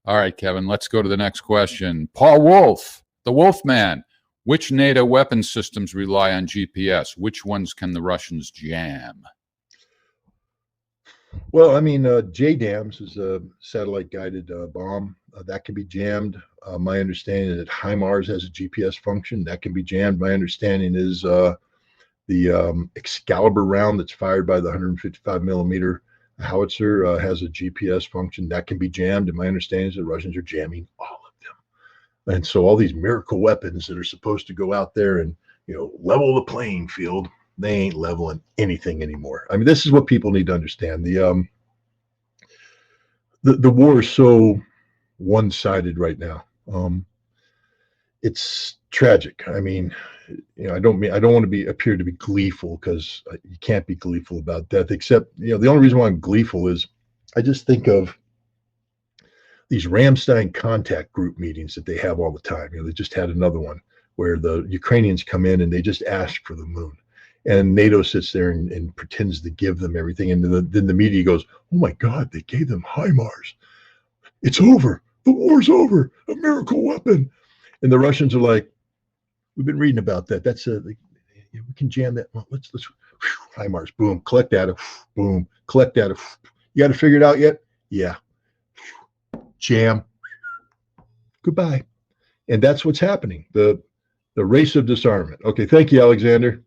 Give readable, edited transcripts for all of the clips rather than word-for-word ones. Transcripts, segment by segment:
All right, Kevin, let's go to the next question. Paul Wolf, the Wolfman. Which NATO weapon systems rely on GPS? Which ones can the Russians jam? Well, I mean, JDAMs is a satellite-guided bomb that can be jammed. My understanding is that HIMARS has a GPS function that can be jammed. My understanding is the Excalibur round that's fired by the 155 millimeter howitzer has a GPS function that can be jammed. And my understanding is the Russians are jamming all of them. And so all these miracle weapons that are supposed to go out there and level the playing field, they ain't leveling anything anymore. I mean, this is what people need to understand. The war is so one-sided right now. It's tragic. I mean, I don't want to appear to be gleeful, because you can't be gleeful about death. Except, the only reason why I'm gleeful is I just think of these Ramstein contact group meetings that they have all the time. They just had another one where the Ukrainians come in and they just ask for the moon. And NATO sits there and pretends to give them everything. And then the media goes, oh my God, they gave them HIMARS. It's over. The war's over. A miracle weapon. And the Russians are like, we've been reading about that. That's we can jam that. Well, let's HIMARS. Boom. Collect data. Boom. Collect data. You got to figure it out yet? Yeah. Jam. Goodbye. And that's what's happening. The race of disarmament. Okay. Thank you, Alexander.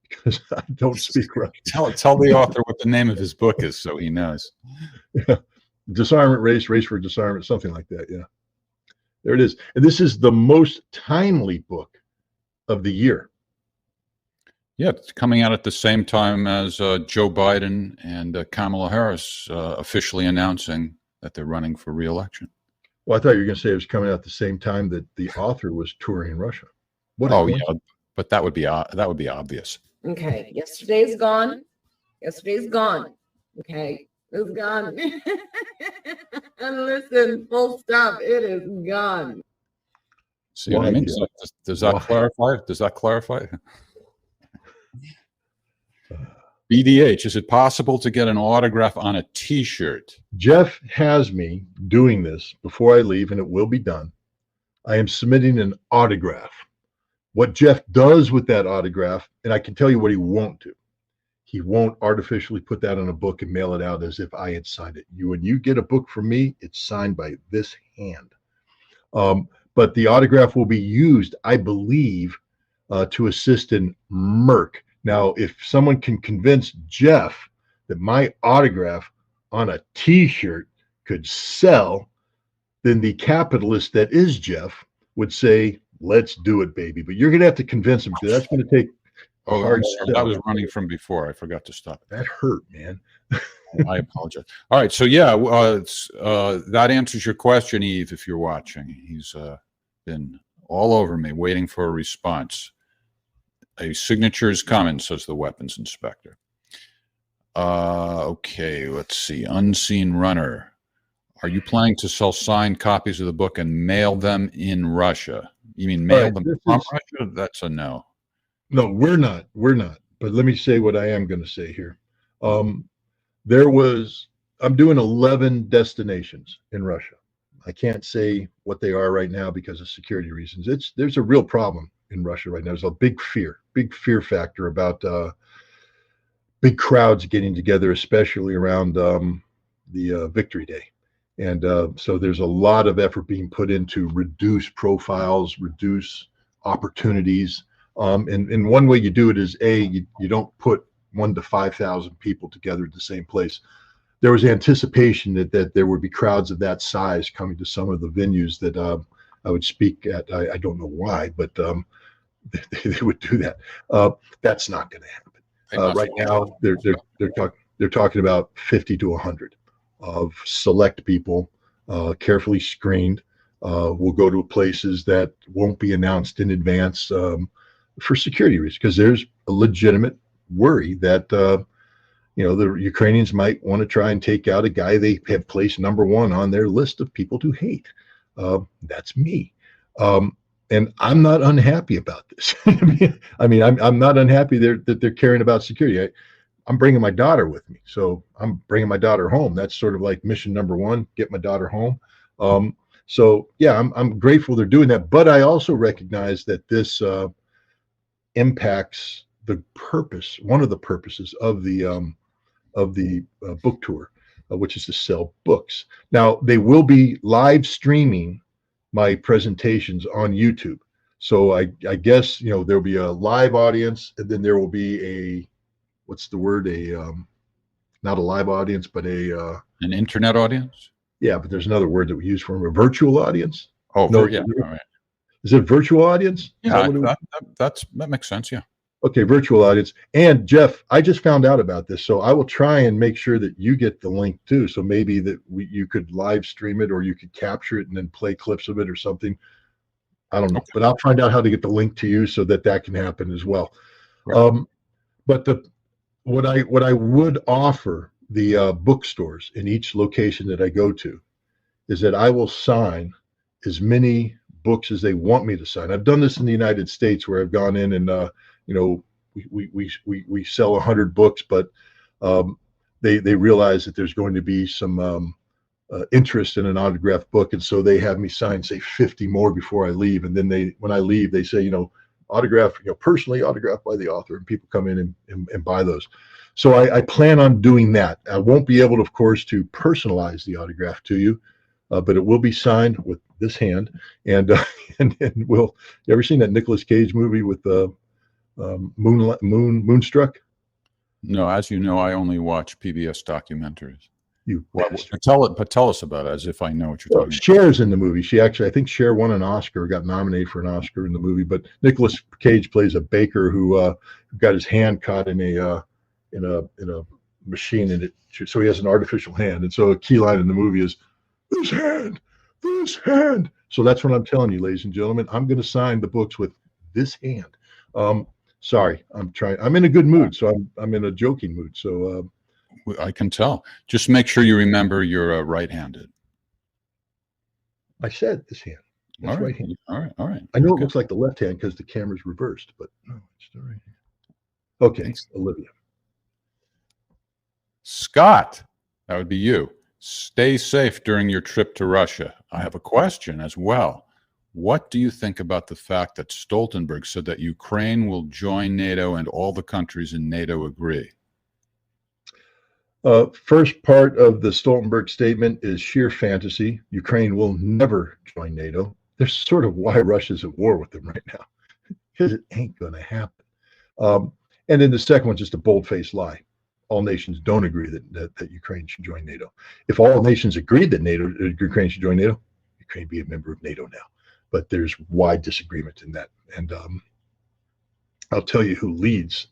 Because I don't speak Russian. Tell the author what the name of his book is so he knows. Yeah. Disarmament race for disarmament, something like that. Yeah. There it is. And this is the most timely book of the year. Yeah, it's coming out at the same time as Joe Biden and Kamala Harris officially announcing that they're running for re-election. Well, I thought you were going to say it was coming out at the same time that the author was touring Russia. Yeah, but that would be obvious. Okay, yesterday's gone. Yesterday's gone. Okay, it's gone. And listen, full stop. It is gone. See what I mean? Does that clarify? Does that clarify? BDH, is it possible to get an autograph on a T-shirt? Jeff has me doing this before I leave, and it will be done. I am submitting an autograph. What Jeff does with that autograph, and I can tell you what he won't do. He won't artificially put that on a book and mail it out as if I had signed it. When you get a book from me, it's signed by this hand. But the autograph will be used, I believe, to assist in Merck. Now, if someone can convince Jeff that my autograph on a T-shirt could sell, then the capitalist that is Jeff would say, let's do it, baby. But you're going to have to convince him, because that's going to take a hard step. That was running from before. I forgot to stop. That hurt, man. I apologize. All right. So, yeah, that answers your question, Eve, if you're watching. He's been all over me waiting for a response. A signature is coming, says the weapons inspector. Okay, let's see. Unseen Runner. Are you planning to sell signed copies of the book and mail them in Russia? You mean mail them from Russia? That's a no. No, we're not. But let me say what I am going to say here. I'm doing 11 destinations in Russia. I can't say what they are right now because of security reasons. There's a real problem in Russia right now. There's a big fear factor about big crowds getting together, especially around the Victory Day. And so there's a lot of effort being put into reduce profiles, reduce opportunities. And one way you do it is, you don't put 1,000 to 5,000 people together at the same place. There was anticipation that there would be crowds of that size coming to some of the venues that I would speak at. I don't know why, but they would do that. That's not going to happen. Right now, they're talking about 50 to 100 of select people, carefully screened. Will go to places that won't be announced in advance for security reasons, because there's a legitimate worry that the Ukrainians might want to try and take out a guy they have placed number one on their list of people to hate. That's me. And I'm not unhappy about this. I'm not unhappy that they're caring about security. I'm bringing my daughter with me. So I'm bringing my daughter home. That's sort of like mission number one, get my daughter home. So yeah, I'm grateful they're doing that, but I also recognize that this impacts the purpose, one of the purposes of the book tour, which is to sell books. Now they will be live streaming my presentations on YouTube. So I guess there'll be a live audience, and then there will be a, what's the word, not a live audience, but an internet audience. Yeah, but there's another word that we use for them, a virtual audience. Oh, no, yeah, all right. Is it virtual audience? Yeah, that makes sense. Yeah. Okay, virtual audience. And Jeff, I just found out about this, so I will try and make sure that you get the link too. So maybe that you could live stream it, or you could capture it and then play clips of it or something. I don't know, Okay. but I'll find out how to get the link to you so that can happen as well. Right. But what I would offer the bookstores in each location that I go to is that I will sign as many books as they want me to sign. I've done this in the United States, where I've gone in and we sell 100 books, but they realize that there's going to be some interest in an autographed book, and so they have me sign, say, 50 more before I leave. And then when I leave, they say, autograph, personally autographed by the author, and people come in and buy those. So I plan on doing that. I won't be able, of course, to personalize the autograph to you, but it will be signed with this hand. And you ever seen that Nicolas Cage movie with Moonstruck? No, as you know, I only watch PBS documentaries. But tell us about it, as if I know what you're talking about. Cher's in the movie. I think Cher won an Oscar, got nominated for an Oscar in the movie. But Nicolas Cage plays a baker who got his hand caught in a machine, and so he has an artificial hand. And so a key line in the movie is, this hand. So that's what I'm telling you, ladies and gentlemen. I'm going to sign the books with this hand. Sorry, I'm in a good mood, so I'm in a joking mood. So I can tell. Just make sure you remember you're right-handed. I said this hand. That's right hand. All right. I know it looks like the left hand because the camera's reversed, but no, it's the right hand. Okay, thanks. Olivia. Scott, that would be you. Stay safe during your trip to Russia. I have a question as well. What do you think about the fact that Stoltenberg said that Ukraine will join NATO and all the countries in NATO agree? First part of the Stoltenberg statement is sheer fantasy. Ukraine will never join NATO. That's sort of why Russia's at war with them right now, because it ain't going to happen. And then the second one's just a bold-faced lie. All nations don't agree that Ukraine should join NATO. If all nations agreed that Ukraine should join NATO, Ukraine would be a member of NATO now. But there's wide disagreement in that. And I'll tell you who leads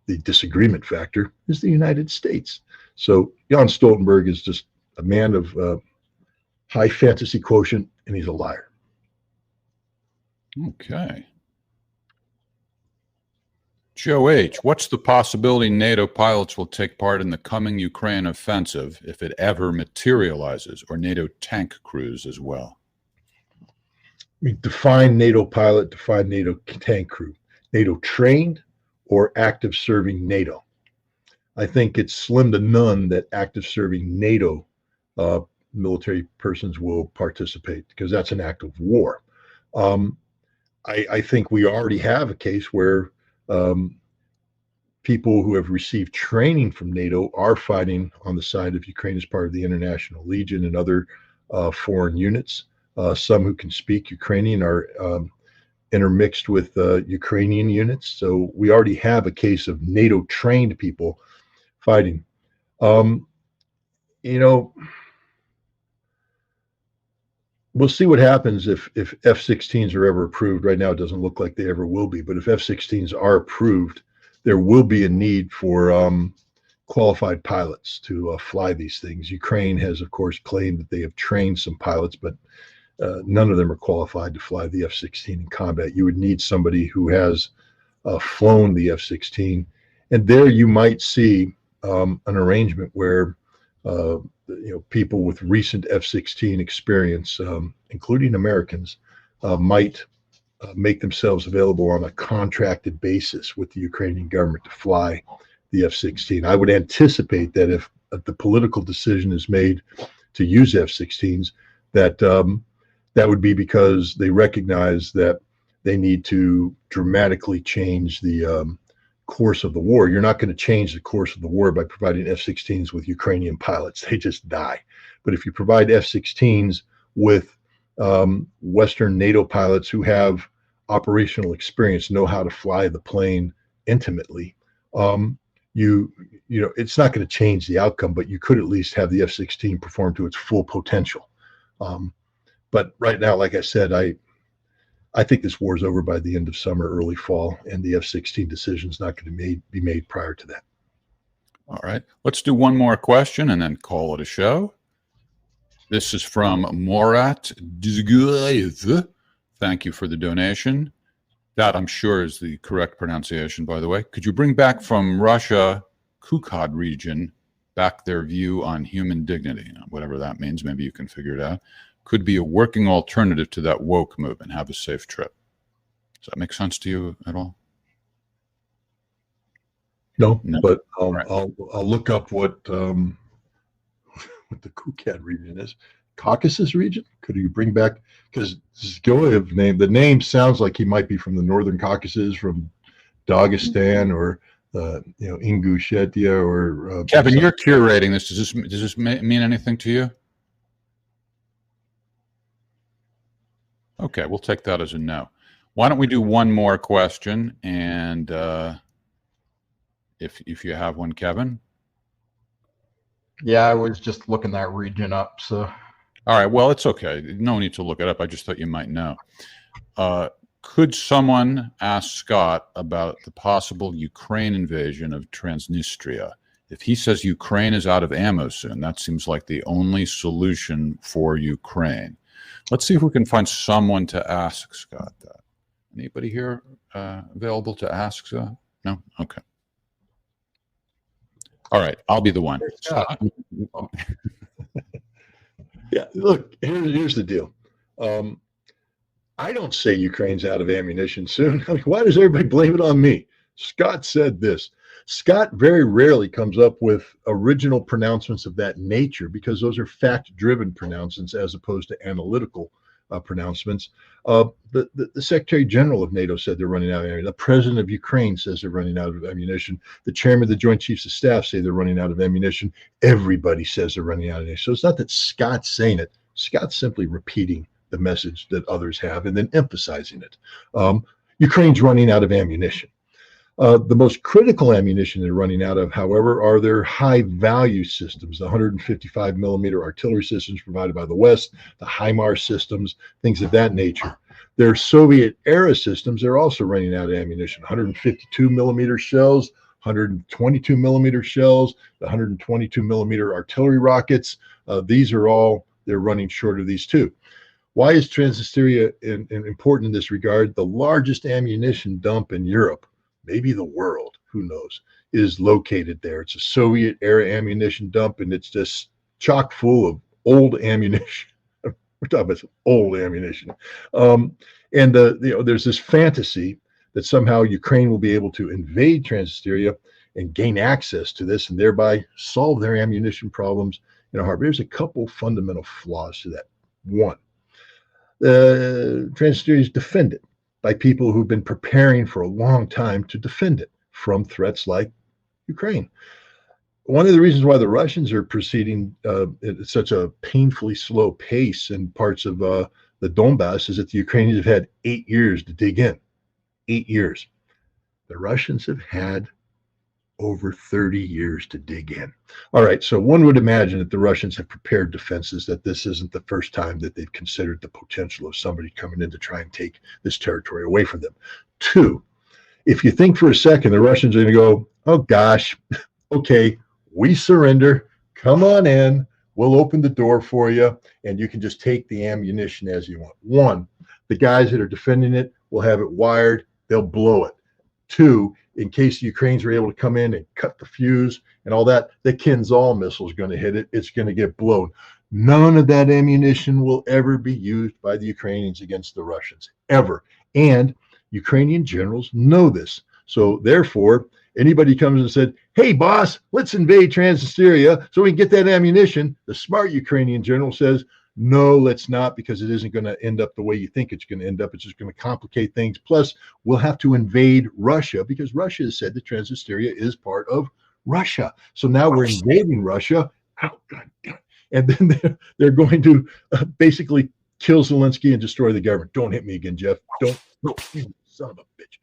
the disagreement factor is the United States. So Jan Stoltenberg is just a man of high fantasy quotient, and he's a liar. Okay. Joe H., what's the possibility NATO pilots will take part in the coming Ukraine offensive if it ever materializes, or NATO tank crews as well? I mean, define NATO pilot, define NATO tank crew. NATO trained or active serving NATO? I think it's slim to none that active serving NATO military persons will participate, because that's an act of war. I think we already have a case where people who have received training from NATO are fighting on the side of Ukraine as part of the International Legion and other foreign units. Some who can speak Ukrainian are intermixed with Ukrainian units. So we already have a case of NATO trained people fighting. We'll see what happens if F-16s are ever approved. Right now, it doesn't look like they ever will be. But if F-16s are approved, there will be a need for qualified pilots to fly these things. Ukraine has, of course, claimed that they have trained some pilots, but none of them are qualified to fly the F-16 in combat. You would need somebody who has flown the F-16. And there you might see an arrangement where people with recent F-16 experience, including Americans, might make themselves available on a contracted basis with the Ukrainian government to fly the F-16. I would anticipate that if the political decision is made to use F-16s, that that would be because they recognize that they need to dramatically change the course of the war. You're not going to change the course of the war by providing F-16s with Ukrainian pilots. They just die. But if you provide F-16s with Western NATO pilots who have operational experience, know how to fly the plane intimately, it's not going to change the outcome, but you could at least have the F-16 perform to its full potential. But right now, like I said, I think this war is over by the end of summer, early fall, and the F-16 decision is not going to be made prior to that. All right. Let's do one more question and then call it a show. This is from Morat Dzguev. Thank you for the donation. That, I'm sure, is the correct pronunciation, by the way. Could you bring back from Russia, Kukad region, back their view on human dignity? Whatever that means, maybe you can figure it out. Could be a working alternative to that woke movement. Have a safe trip. Does that make sense to you at all? No. But Right. I'll look up what the Kukad region is. Caucasus region? Could you bring back, because Dzguev the name sounds like he might be from the Northern Caucasus, from Dagestan or Ingushetia or Kevin, you're curating this. Does this mean anything to you? Okay, we'll take that as a no. Why don't we do one more question, and if you have one, Kevin. Yeah, I was just looking that region up. So, all right. Well, it's okay. No need to look it up. I just thought you might know. Could someone ask Scott about the possible Ukraine invasion of Transnistria? If he says Ukraine is out of ammo soon, that seems like the only solution for Ukraine. Let's see if we can find someone to ask Scott that. Anybody here available to ask Scott? No? Okay. All right. I'll be the one. Scott. Yeah, look, here's the deal. I don't say Ukraine's out of ammunition soon. I mean, why does everybody blame it on me? Scott said this. Scott very rarely comes up with original pronouncements of that nature because those are fact-driven pronouncements as opposed to analytical pronouncements. The Secretary General of NATO said they're running out of ammunition. The President of Ukraine says they're running out of ammunition. The Chairman of the Joint Chiefs of Staff say they're running out of ammunition. Everybody says they're running out of ammunition. So it's not that Scott's saying it. Scott's simply repeating the message that others have and then emphasizing it. Ukraine's running out of ammunition. The most critical ammunition they're running out of, however, are their high-value systems, the 155 millimeter artillery systems provided by the West, the HIMARS systems, things of that nature. Their Soviet-era systems are also running out of ammunition, 152 millimeter shells, 122 millimeter shells, the 122 millimeter artillery rockets. These are all, they're running short of these too. Why is Transnistria important in this regard? The largest ammunition dump in Europe, maybe the world, who knows, is located there. It's a Soviet-era ammunition dump, and it's just chock full of old ammunition. We're talking about some old ammunition. There's this fantasy that somehow Ukraine will be able to invade Transnistria and gain access to this and thereby solve their ammunition problems in a harbor. There's a couple fundamental flaws to that. One, Transnistria is defended by people who've been preparing for a long time to defend it from threats like Ukraine. One of the reasons why the Russians are proceeding at such a painfully slow pace in parts of the Donbass is that the Ukrainians have had 8 years to dig in. 8 years. The Russians have had over 30 years to dig in. All right, so one would imagine that the Russians have prepared defenses, that this isn't the first time that they've considered the potential of somebody coming in to try and take this territory away from them. Two, if you think for a second the Russians are going to go, oh gosh, okay, we surrender, come on in, we'll open the door for you, and you can just take the ammunition as you want. One, the guys that are defending it will have it wired, they'll blow it. Two, in case the Ukrainians are able to come in and cut the fuse and all that, the Kinzhal missile is going to hit it. It's going to get blown. None of that ammunition will ever be used by the Ukrainians against the Russians, ever. And Ukrainian generals know this. So therefore, anybody comes and said, hey, boss, let's invade Transnistria so we can get that ammunition. The smart Ukrainian general says, No, let's not, because it isn't going to end up the way you think it's going to end up. It's just going to complicate things. Plus, we'll have to invade Russia because Russia has said that Transnistria is part of Russia. So now we're invading Russia. Oh, God. And then they're going to basically kill Zelensky and destroy the government. Don't hit me again, Jeff. Don't. No, you son of a bitch.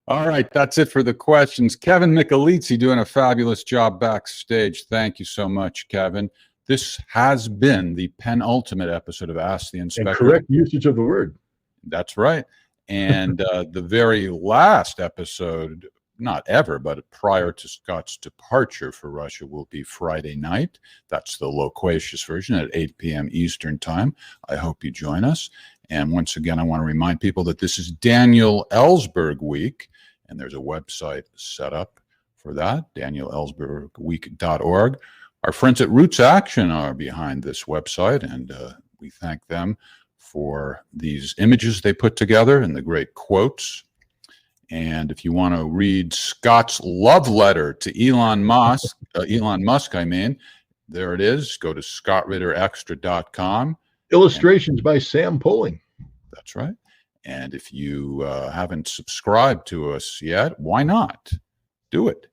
All right, that's it for the questions. Kevin Michelizzi doing a fabulous job backstage. Thank you so much, Kevin. This has been the penultimate episode of Ask the Inspector. And correct usage of the word. That's right. And the very last episode, not ever, but prior to Scott's departure for Russia, will be Friday night. That's the loquacious version at 8 p.m. Eastern Time. I hope you join us. And once again, I want to remind people that this is Daniel Ellsberg Week, and there's a website set up for that, danielellsbergweek.org. Our friends at Roots Action are behind this website, and we thank them for these images they put together and the great quotes. And if you want to read Scott's love letter to Elon Musk, there it is. Go to scottritterextra.com. Illustrations by Sam Poling. That's right. And if you haven't subscribed to us yet, why not? Do it.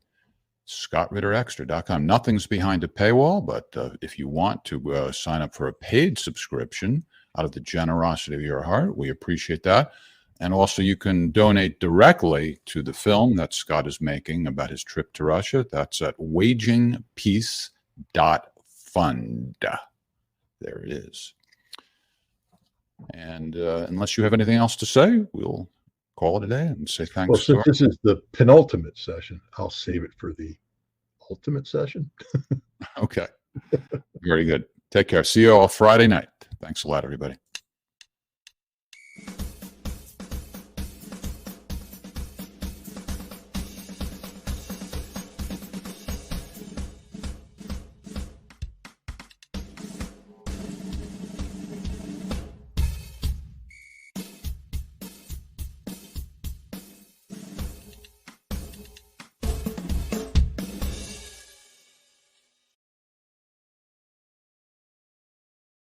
scottritterextra.com. Nothing's behind a paywall, but if you want to sign up for a paid subscription out of the generosity of your heart, we appreciate that. And also you can donate directly to the film that Scott is making about his trip to Russia. That's at wagingpeace.fund. There it is. And unless you have anything else to say, we'll call it a day and say thanks. Well, since this is the penultimate session, I'll save it for the ultimate session. Okay. Very good. Take care. See you all Friday night. Thanks a lot, everybody.